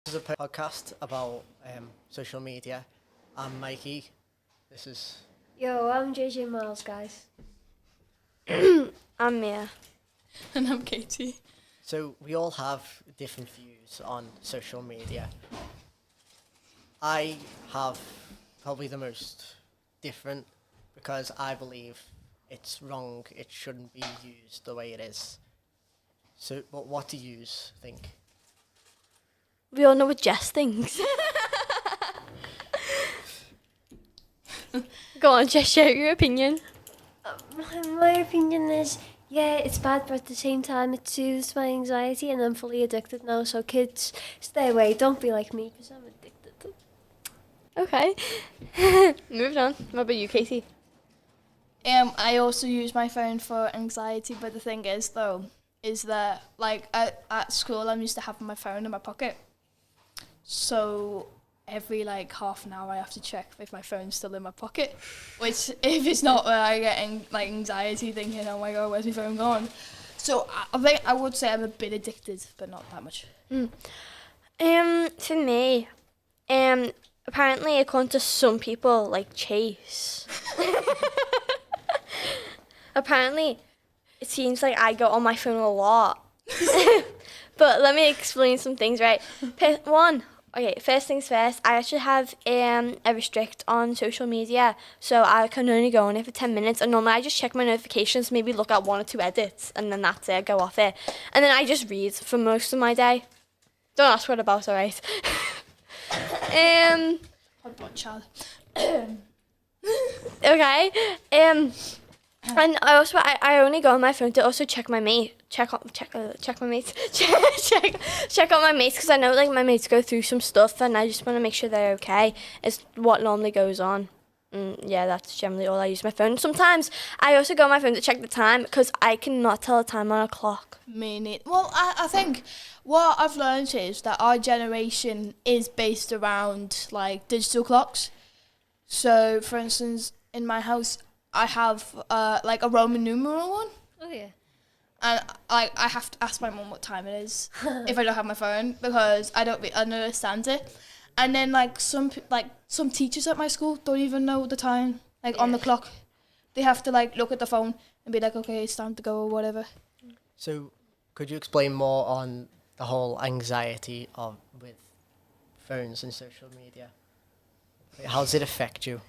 This is a podcast about social media. I'm Mikey. This is Yo, I'm JJ Miles, guys. I'm Mia. And I'm Katie. so we all have different views on social media. I have probably the most different because I believe it's wrong. It shouldn't be used the way it is. So, but what do you think? We all know what Jess thinks. Go on, Jess, share your opinion. My opinion is, yeah, it's bad, but at the same time, it soothes my anxiety, and I'm fully addicted now. So kids, stay away. Don't be like me, because I'm addicted. Okay. Moving on. What about you, Katie? I also use my phone for anxiety, but the thing is, though, is that, like, at school, I'm used to having my phone in my pocket. So every, like, half an hour, I have to check if my phone's still in my pocket. Which, if it's not, I get, anxiety thinking, oh my God, where's my phone gone? So I think I would say I'm a bit addicted, but not that much. For me, apparently according to some people, like Chase, apparently it seems like I go on my phone a lot. But let me explain some things, right? First things first, I actually have a restrict on social media, so I can only go on it for 10 minutes, and normally I just check my notifications, maybe look at one or two edits, and then that's it, I go off it. And then I just read for most of my day. Don't ask what about, alright? Hot blood child. Okay. And I only go on my phone to also check my mate, check my mates, check on my mates, because I know like my mates go through some stuff, and I just want to make sure they're okay. It's what normally goes on. Yeah, that's generally all I use my phone. Sometimes I also go on my phone to check the time, because I cannot tell the time on a clock. Me neither. Well, I think what I've learned is that our generation is based around, like, digital clocks. So, for instance, in my house, I have like a Roman numeral one, Oh yeah. and I have to ask my mum what time it is if I don't have my phone, because I don't understand it. And then like some teachers at my school don't even know the time, like on the clock. They have to like look at the phone and be like, okay, it's time to go or whatever. So, could you explain more on the whole anxiety with phones and social media? How does it affect you?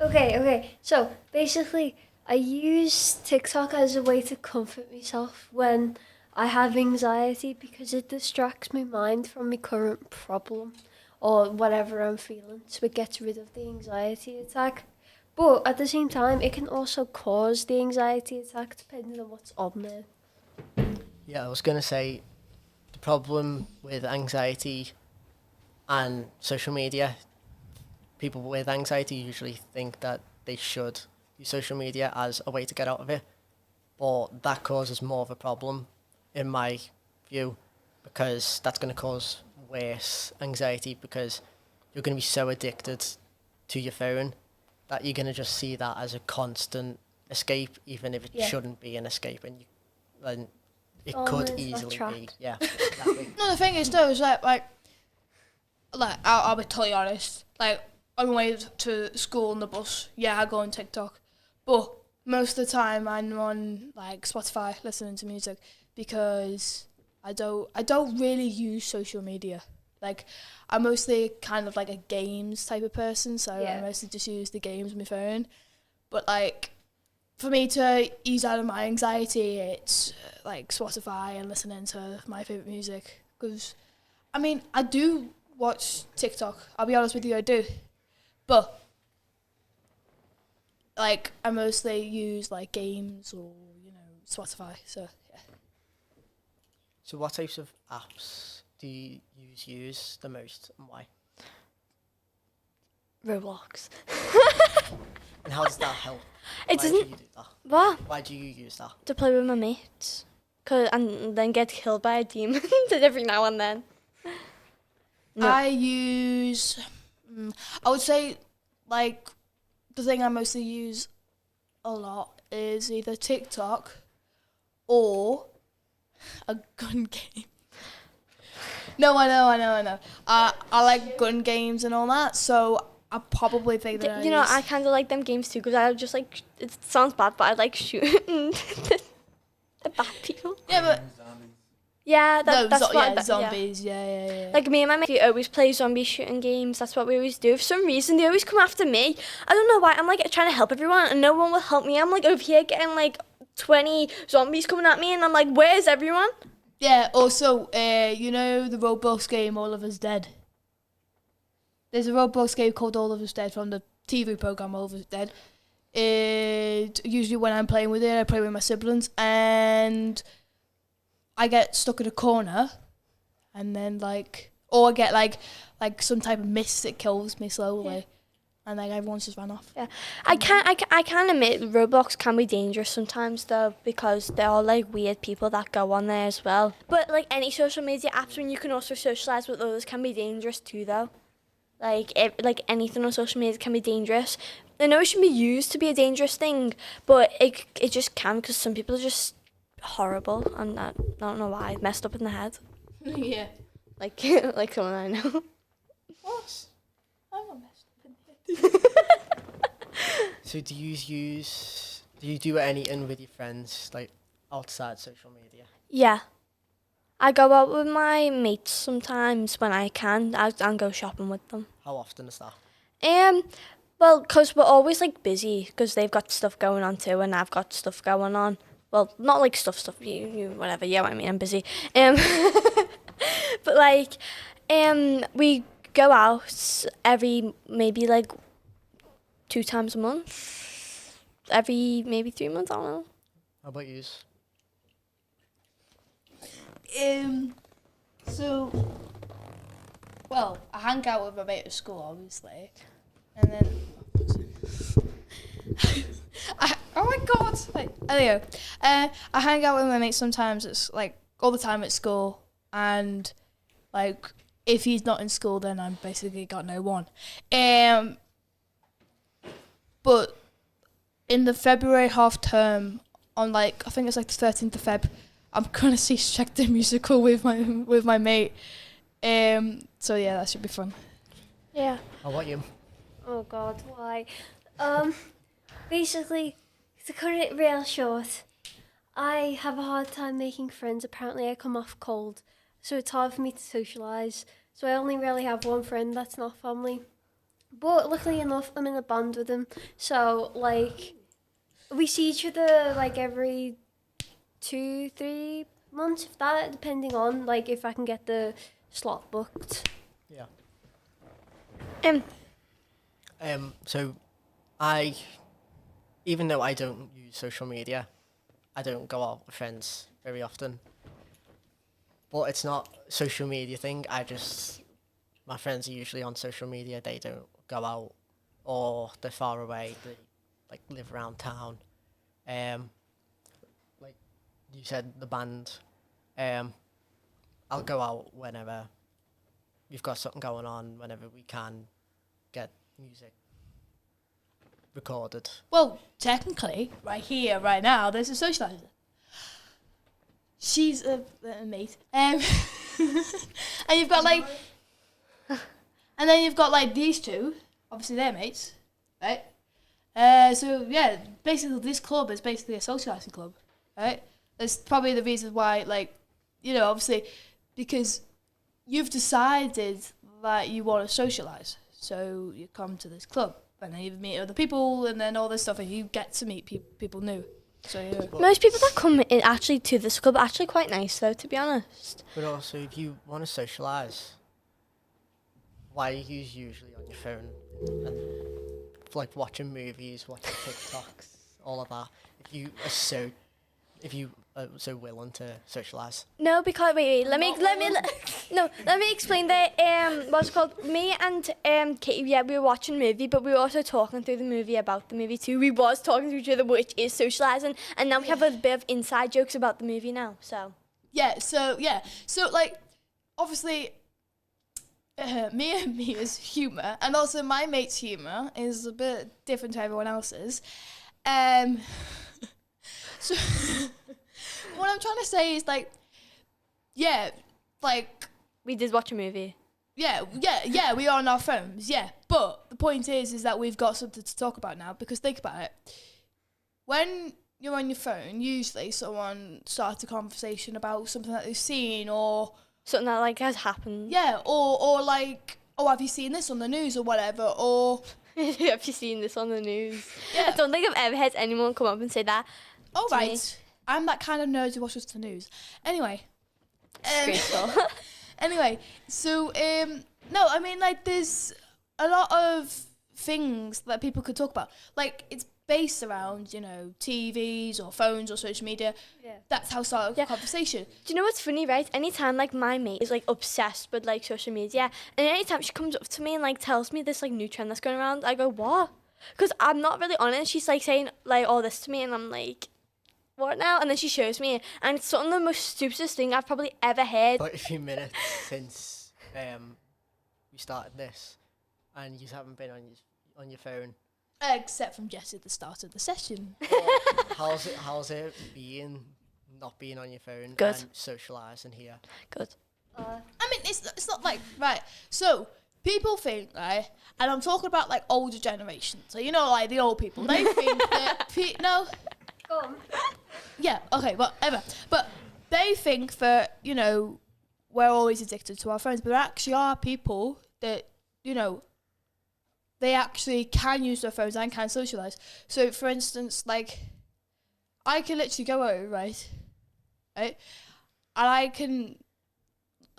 Okay. So basically, I use TikTok as a way to comfort myself when I have anxiety, because it distracts my mind from my current problem or whatever I'm feeling. So it gets rid of the anxiety attack. But at the same time, it can also cause the anxiety attack depending on what's on there. Yeah, I was going to say the problem with anxiety and social media, people with anxiety usually think that they should use social media as a way to get out of it, but that causes more of a problem, in my view, because that's going to cause worse anxiety, because you're going to be so addicted to your phone that you're going to just see that as a constant escape, even if it shouldn't be an escape, and it could it's not easily be. trapped. Yeah, exactly. No, the thing is though, is like I'll be totally honest. Like, on my way to school on the bus, yeah, I go on TikTok, but most of the time I'm on like Spotify listening to music, because I don't really use social media. Like, I'm mostly kind of like a games type of person, so I mostly just use the games on my phone. But like, for me to ease out of my anxiety, it's like Spotify and listening to my favorite music. Because I mean, I do watch TikTok. I'll be honest with you, I do. But like, I mostly use like games or, Spotify. So yeah. So what types of apps do you use the most, and why? Roblox. And how does that help? It Why do doesn't. you do that? What? Why do you use that? To play with my mates. And then get killed by a demon every now and then. No. I use, I would say, like, the thing I mostly use a lot is either TikTok or a gun game. No, I know. I like gun games and all that, so I probably think that You know, I kind of like them games too because I just like, it sounds bad, but I like shooting the bad people. Yeah, but Yeah, yeah, zombies. Yeah. Like me and my mate, we always play zombie shooting games. That's what we always do. For some reason, they always come after me. I don't know why. I'm like trying to help everyone, and no one will help me. I'm like over here getting like 20 zombies coming at me, and I'm like, where's everyone? Yeah. Also, you know the Roblox game All of Us Dead. There's a Roblox game called All of Us Dead from the TV program All of Us Dead. Usually when I'm playing with it, I play with my siblings, and I get stuck in a corner, and then or I get like some type of mist that kills me slowly, and like everyone's just ran off. Yeah, I can admit Roblox can be dangerous sometimes though, because there are like weird people that go on there as well. But like any social media apps, when you can also socialize with others, can be dangerous too though. Like anything on social media can be dangerous. I know it shouldn't be used to be a dangerous thing, but it just can, because some people are just horrible, and I don't know why, messed up in the head. Yeah. Like someone I know. What? I'm not messed up in the head. So do you do anything with your friends, like, outside social media? Yeah. I go out with my mates sometimes when I can. I'll go shopping with them. How often is that? Well, because we're always like busy, because they've got stuff going on too, and I've got stuff going on. Well, not like stuff, you, whatever, yeah, I mean, I'm busy. But like, we go out maybe like 2 times a month. Every maybe 3 months, I don't know. How about yous? So, well, I hang out with my mate at school, obviously, and then. Oh my god! Wait, anyway, I hang out with my mate sometimes. It's like all the time at school, and like if he's not in school, then I'm basically got no one. But in the February half term, on I think it's like the 13th of Feb, I'm gonna see Shrek the Musical with my mate. So yeah, that should be fun. Yeah. How about you? Oh God, why? Basically, to cut it real short, I have a hard time making friends. Apparently, I come off cold, so it's hard for me to socialise. So I only really have one friend that's not family. But luckily enough, I'm in a band with him. So we see each other every 2-3 months, if that, depending on if I can get the slot booked. Yeah. So even though I don't use social media, I don't go out with friends very often. But it's not a social media thing. My friends are usually on social media. They don't go out, or they're far away. They live around town. Like you said, the band. I'll go out whenever we've got something going on. Whenever we can get music recorded. Well, technically, right here, right now, there's a socializer. She's a mate. And you've got and then you've got these two. Obviously, they're mates, right? So yeah, basically, this club is basically a socializing club, right? That's probably the reason why, obviously, because you've decided that you want to socialize, so you come to this club. And then you meet other people, and then all this stuff, and you get to meet people new. So yeah. Most people that come in actually to this club are actually quite nice, though, to be honest. But also, if you want to socialise, why are you usually on your phone and watching movies, watching TikToks, all of that? If you are so willing to socialise. No, because wait, let me explain that. What's it called? Me and Katie, yeah, we were watching a movie, but we were also talking through the movie about the movie too. We was talking to each other, which is socialising, and now we have a bit of inside jokes about the movie now. So obviously, me and Mia's humour, and also my mate's humour is a bit different to everyone else's. So what I'm trying to say is We did watch a movie. Yeah, we are on our phones, yeah. But the point is that we've got something to talk about now, because think about it. When you're on your phone, usually someone starts a conversation about something that they've seen, or... Something that, like, has happened. Yeah, or like, oh, have you seen this on the news or whatever, or... Have you seen this on the news? Yeah. I don't think I've ever heard anyone come up and say that. Oh, to me. right. I'm that kind of nerd who watches the news. Anyway. Disgraceful. Anyway, so, no, I mean, like, there's a lot of things that people could talk about. Like, it's based around, you know, TVs or phones or social media. Yeah. That's how I start a conversation. Do you know what's funny, right? Anytime, like, my mate is, like, obsessed with, like, social media, and anytime she comes up to me and, like, tells me this, like, new trend that's going around, I go, what? Because I'm not really on it. She's, like, saying, like, all this to me, and I'm like, what now? And then she shows me, and it's something of the most stupidest thing I've probably ever heard. But a few minutes since we started this, and you haven't been on your phone. Except from just at the start of the session. How's it not being on your phone Good. and socialising here? Good. I mean, it's not like, right, so people think, right, and I'm talking about, like, older generations, so, you know, like, the old people, they think that, no, Go on. yeah, okay, whatever, but they think that, you know, we're always addicted to our phones, but there actually are people that, you know, they actually can use their phones and can socialise. So, for instance, like, I can literally go out, right, and I can...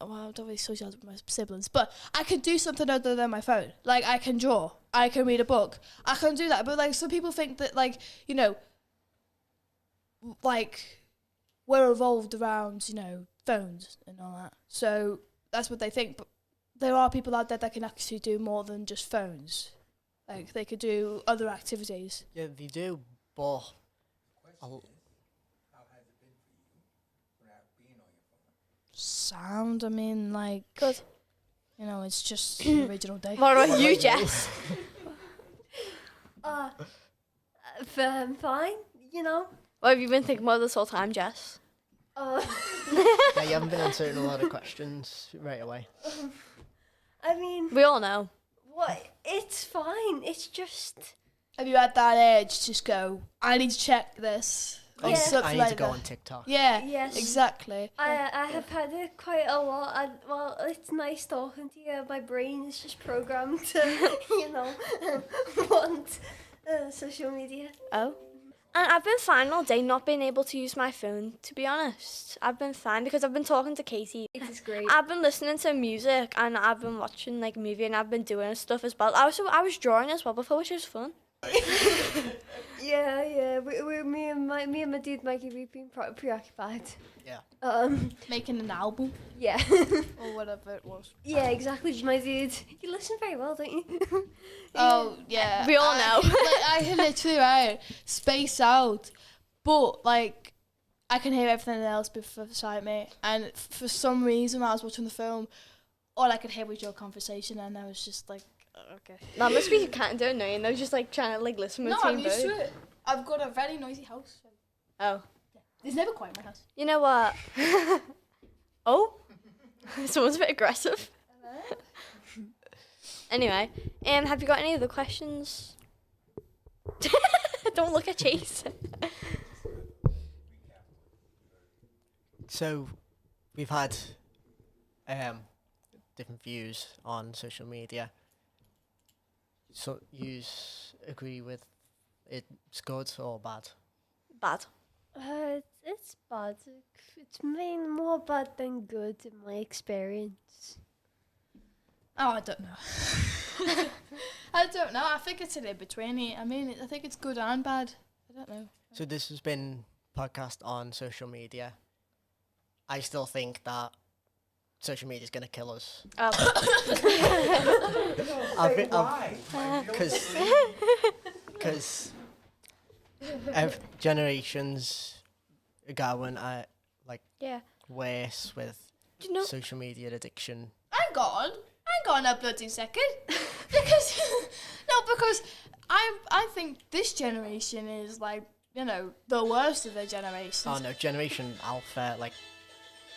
Well, I don't really socialise with my siblings, but I can do something other than my phone. Like, I can draw, I can read a book, I can do that. But, like, some people think that, like, you know, like, we're evolved around, you know, phones and all that. So that's what they think. But there are people out there that can actually do more than just phones. Like, they could do other activities. Yeah, they do, but Sound, I mean, like, good. You know, it's just the original day. What about you, Jess? Fine, you know. What have you been thinking about this whole time, Jess? yeah, you haven't been answering a lot of questions right away. I mean, We all know. what? It's fine. It's just... Have you had that urge to just go, I need to check this? Or Yeah. something I need like to go that? on TikTok. Yeah, Yes. exactly. I have had it quite a lot. And, well, it's nice talking to you. My brain is just programmed to, you know, want social media. Oh. And I've been fine all day not being able to use my phone, to be honest. I've been fine because I've been talking to Katie. It is great. I've been listening to music and I've been watching like a movie and I've been doing stuff as well. I was drawing as well before, which was fun. Yeah. Me and my dude Mikey, we've been preoccupied. Yeah. Making an album Yeah. or whatever it was. Yeah, exactly, my dude. You listen very well, don't you? Oh, yeah. We all know. I can literally, right, space out. But, like, I can hear everything else beside me. And for some reason, when I was watching the film, all I could hear was your conversation. And I was just like, okay. That must be kind of annoying. I was just like trying to like listen No, between I'm used both. to it. I've got a very noisy house. Oh. It's never quiet in my house. You know what? Oh? Someone's a bit aggressive. Anyway, have you got any other questions? Don't look at Chase. So, we've had different views on social media. So, you agree with it's good or bad? Bad. It's bad. It's been more bad than good in my experience. Oh, I don't know. I don't know. I think it's an in-between. I mean, I think it's good and bad. I don't know. So this has been podcast on social media. I still think that social media is going to kill us. Oh. Because generations are going Yeah. worse with Do you know? social media addiction. Hang on a bloody second. because I think this generation is like, you know, the worst of the generations. Oh no, Generation Alpha, like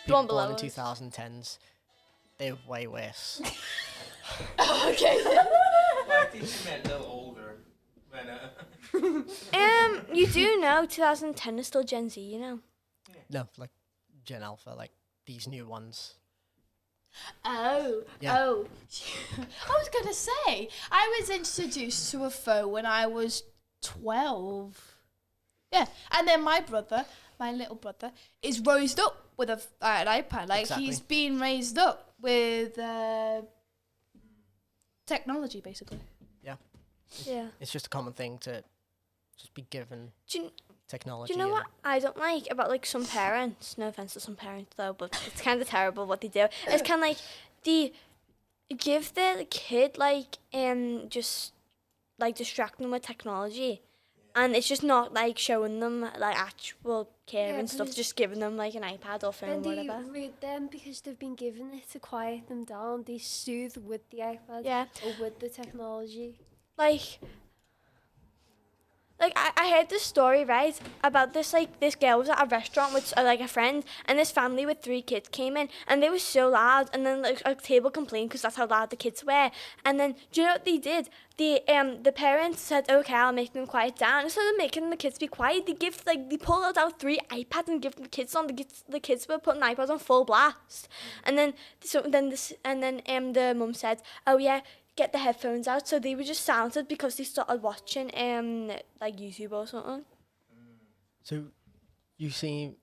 The one people born below in us. 2010s. they're way worse. Okay. Well, I think she meant a little older. But, You do know 2010 is still Gen Z, you know. No, like Gen Alpha, like these new ones. Oh, Yeah. oh. I was going to say, I was introduced to a phone when I was 12. Yeah, and then my little brother, is raised up with an iPad. Like, Exactly. he's been raised up with technology, basically. Yeah. Yeah. It's just a common thing to just be given Do you, technology. do you know and- what I don't like about like some parents? No offense to some parents though, but it's kind of terrible what they do. It's kind of like they give their kid like just like distracting them with technology, and it's just not like showing them like actual care Yeah, and stuff. because Just giving them like an iPad or phone Then or they whatever. read them because they've been given it to quiet them down. They soothe with the iPad Yeah. or with the technology. Like I heard this story, right, about this girl was at a restaurant with like a friend, and this family with 3 kids came in, and they were so loud, and then like a table complained because that's how loud the kids were, and then do you know what they did? The parents said, okay, I'll make them quiet down. Instead of making the kids be quiet, they pulled out 3 iPads and give the kids on. The kids were putting iPads on full blast, and then the mum said, oh yeah, get the headphones out. So they were just sounded because they started watching like YouTube or something. So,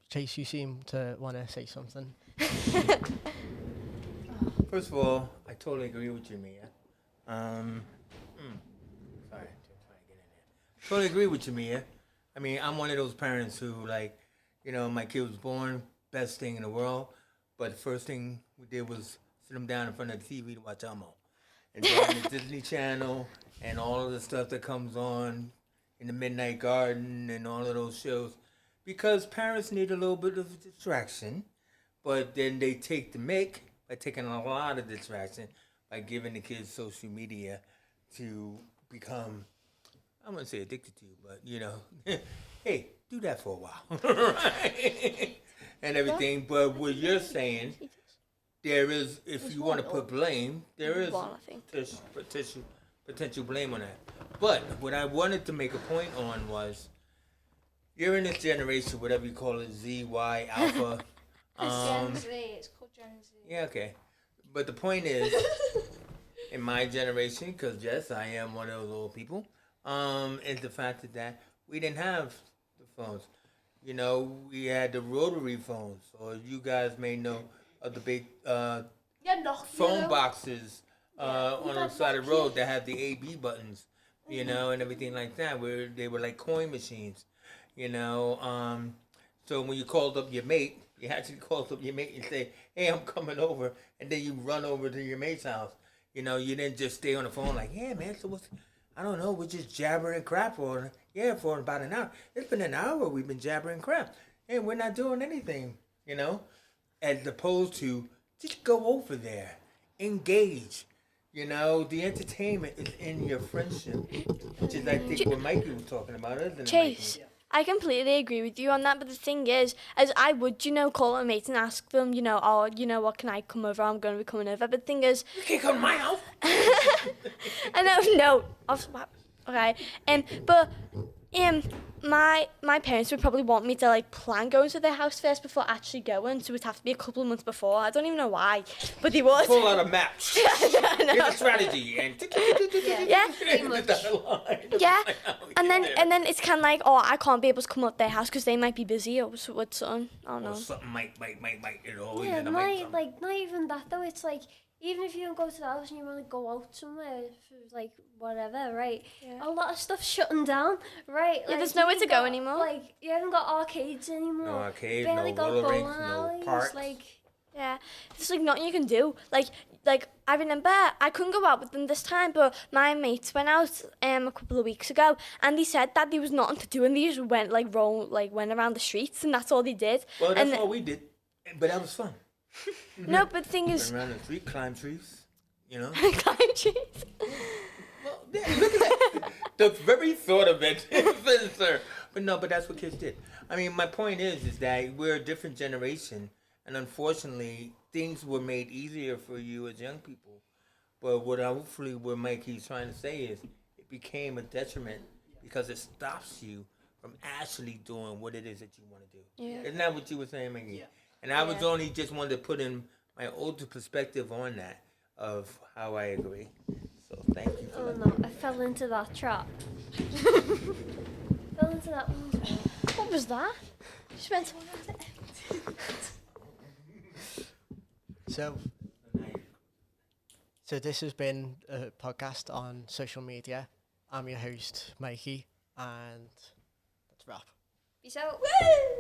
Chase, you seem to want to say something. first of all, I totally agree with you, Mia. Sorry, just trying to get in there. Totally agree with you, Mia. I mean, I'm one of those parents who, like, my kid was born, best thing in the world, but the first thing we did was sit him down in front of the TV to watch Elmo. And then the Disney Channel and all of the stuff that comes on in the Midnight Garden and all of those shows. Because parents need a little bit of distraction, but then they take the mick by taking a lot of distraction by giving the kids social media to become, I'm going to say addicted to, but hey, do that for a while. Right? And everything. But what you're saying, there is, if you want to put blame, there is One, I think. potential blame on that. But what I wanted to make a point on was, you're in this generation, whatever you call it, Z, Y, Alpha. Gen Z, it's called Gen Z. Yeah, okay. But the point is, in my generation, because yes, I am one of those old people, is the fact that we didn't have the phones. We had the rotary phones, or you guys may know of the big phone boxes on the side of the road that have the A/B buttons, and everything like that, where they were like coin machines, So when you called up your mate, you actually called up your mate and say, "Hey, I'm coming over," and then you run over to your mate's house. You didn't just stay on the phone like, "Yeah, man, so what's?" I don't know. We're just jabbering crap for about an hour. It's been an hour we've been jabbering crap, and we're not doing anything. As opposed to just go over there, engage. The entertainment is in your friendship, which is I think what Mikey was talking about, isn't it, Chase, Mikey? I completely agree with you on that, but the thing is, as I would, call a mate and ask them, what can I come over? I'm going to be coming over. But the thing is, You can't come to my house. I know, no, okay, but my parents would probably want me to like plan going to their house first before actually going, so it'd have to be a couple of months before. I don't even know why, but they would. Pull out a map. Here's a strategy, and Yeah. Yeah, and then then it's kind of like, oh, I can't be able to come up their house because they might be busy or with something. I don't know. something might. It always Yeah, end up like something. not even that though. It's like, even if you don't go to the house and you want to go out somewhere for like whatever, right? Yeah. A lot of stuff's shutting down, right? Yeah, there's nowhere you to ain't go got, anymore. Like, you haven't got arcades anymore. No arcades, You barely no got roller bowling rinks, no alleys. parks. Like, Yeah, there's like nothing you can do. Like I remember I couldn't go out with them this time, but my mates went out a couple of weeks ago, and they said that there was nothing to do, and they just went went around the streets, and that's all they did. Well, that's and all we did, but that was fun. No, but the thing is, Run around the street, climb trees. climb trees. Well, yeah, look at that. The very thought of it, sir. But no, but that's what kids did. I mean, my point is that we're a different generation, and unfortunately, things were made easier for you as young people. But what Mikey's trying to say is, it became a detriment because it stops you from actually doing what it is that you want to do. Yeah. Isn't that what you were saying, Mikey? Yeah. And I was Yeah. only just wanted to put in my older perspective on that of how I agree. So thank you for Oh that. no, I fell into that trap. Fell into that one as well. What was that? Just went on at it. So this has been a podcast on social media. I'm your host, Mikey, and let's wrap. Peace out. Woo!